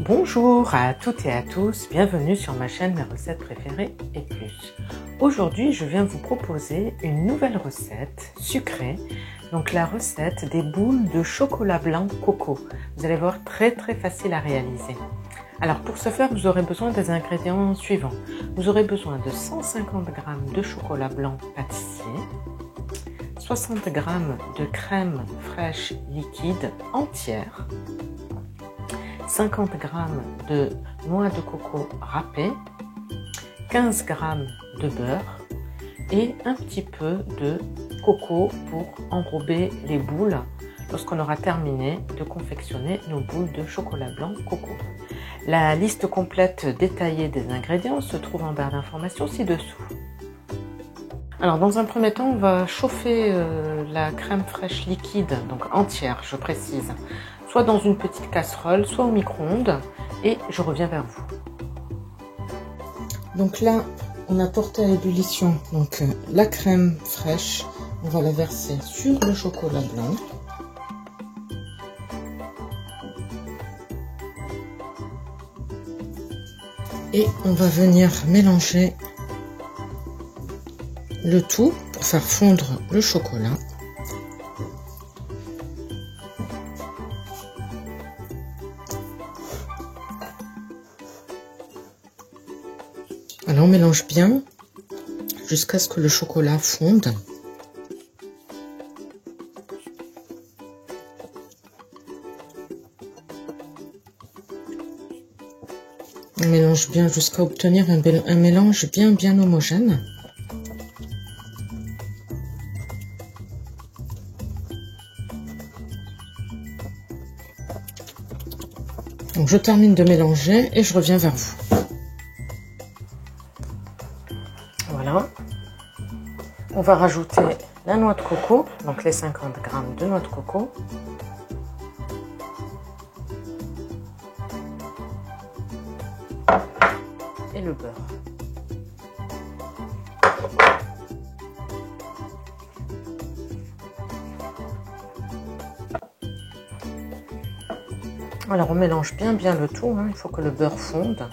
Bonjour à toutes et à tous, bienvenue sur ma chaîne Mes recettes préférées et plus. Aujourd'hui, je viens vous proposer une nouvelle recette sucrée, donc la recette des boules de chocolat blanc coco. Vous allez voir, très facile à réaliser. Alors pour ce faire, vous aurez besoin des ingrédients suivants. Vous aurez besoin de 150 g de chocolat blanc pâtissier, 60 g de crème fraîche liquide entière, 50 g de noix de coco râpée, 15 g de beurre et un petit peu de coco pour enrober les boules lorsqu'on aura terminé de confectionner nos boules de chocolat blanc coco. La liste complète détaillée des ingrédients se trouve en barre d'informations ci-dessous. Alors dans un premier temps, on va chauffer la crème fraîche liquide, donc entière, je précise, soit dans une petite casserole, soit au micro-ondes, et je reviens vers vous. Donc là, on a porté à ébullition donc la crème fraîche, on va la verser sur le chocolat blanc. Et on va venir mélanger le tout pour faire fondre le chocolat. Alors on mélange bien jusqu'à ce que le chocolat fonde. On mélange bien jusqu'à obtenir un mélange bien homogène. Donc je termine de mélanger et je reviens vers vous. Voilà. On va rajouter la noix de coco, donc les 50 g de noix de coco. Et le beurre. Alors on mélange bien le tout, hein. Il faut que le beurre fonde.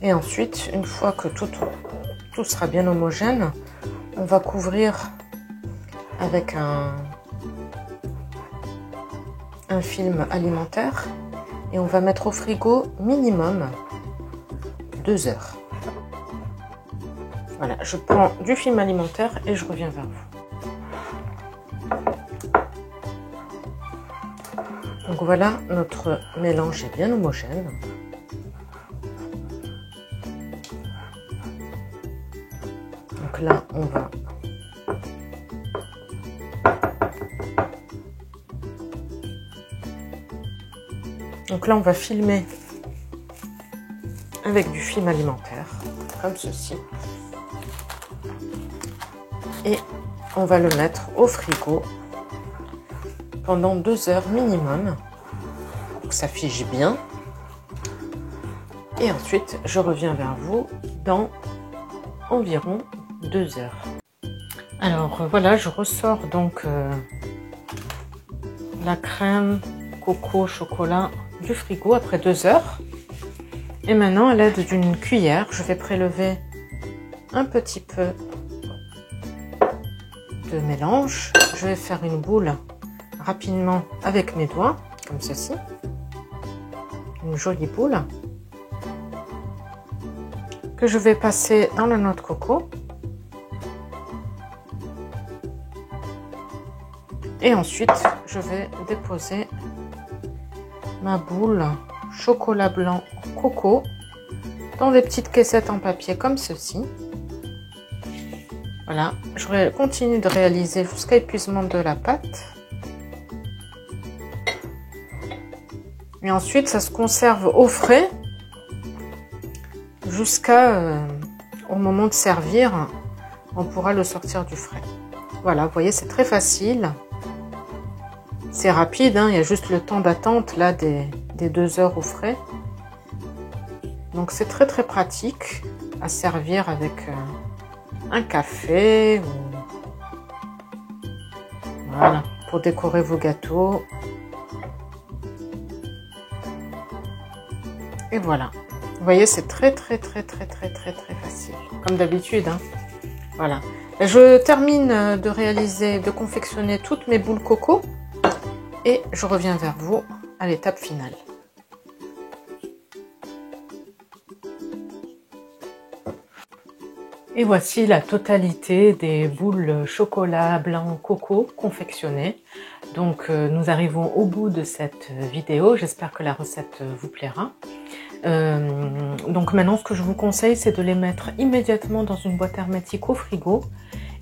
Et ensuite, une fois que tout sera bien homogène, on va couvrir avec un film alimentaire et on va mettre au frigo minimum 2 heures. Voilà, je prends du film alimentaire et je reviens vers vous. Donc voilà, notre mélange est bien homogène. Donc là, on va filmer avec du film alimentaire, comme ceci. Et on va le mettre au frigo pendant 2 heures minimum, pour que ça fige bien. Et ensuite, je reviens vers vous dans environ 2 heures. Alors voilà, je ressors donc la crème coco chocolat du frigo après 2 heures. Et maintenant, à l'aide d'une cuillère, je vais prélever un petit peu de mélange. Je vais faire une boule rapidement avec mes doigts, comme ceci. Une jolie boule que je vais passer dans la noix de coco. Et ensuite, je vais déposer ma boule chocolat blanc coco dans des petites caissettes en papier comme ceci. Voilà, je continue de réaliser jusqu'à épuisement de la pâte. Et ensuite, ça se conserve au frais jusqu'à au moment de servir. On pourra le sortir du frais. Voilà, vous voyez, c'est très facile. C'est rapide, hein, il y a juste le temps d'attente là des 2 heures au frais. Donc c'est très pratique à servir avec un café Voilà, pour décorer vos gâteaux. Et voilà. Vous voyez, c'est très facile. Comme d'habitude, hein. Voilà. Et je termine de réaliser, de confectionner toutes mes boules coco. Et je reviens vers vous à l'étape finale. Et voici la totalité des boules chocolat blanc coco confectionnées. Donc nous arrivons au bout de cette vidéo. J'espère que la recette vous plaira. Donc maintenant ce que je vous conseille, c'est de les mettre immédiatement dans une boîte hermétique au frigo.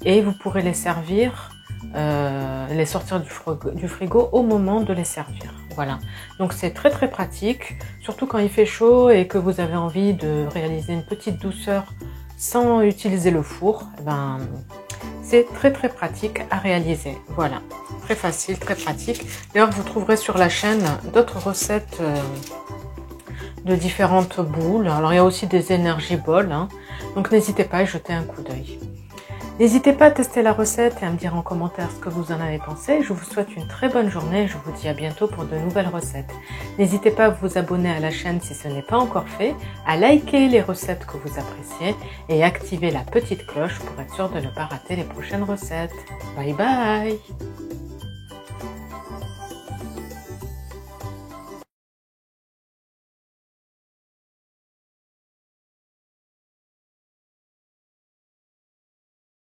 Et vous pourrez les servir, les sortir du frigo au moment de les servir. Voilà, donc c'est très pratique, surtout quand il fait chaud et que vous avez envie de réaliser une petite douceur sans utiliser le four. Ben, c'est très pratique à réaliser. Voilà, très facile, très pratique. D'ailleurs, vous trouverez sur la chaîne d'autres recettes de différentes boules. Alors, il y a aussi des énergie balls, hein. Donc n'hésitez pas à y jeter un coup d'œil. N'hésitez pas à tester la recette et à me dire en commentaire ce que vous en avez pensé. Je vous souhaite une très bonne journée et je vous dis à bientôt pour de nouvelles recettes. N'hésitez pas à vous abonner à la chaîne si ce n'est pas encore fait, à liker les recettes que vous appréciez et activer la petite cloche pour être sûr de ne pas rater les prochaines recettes. Bye bye!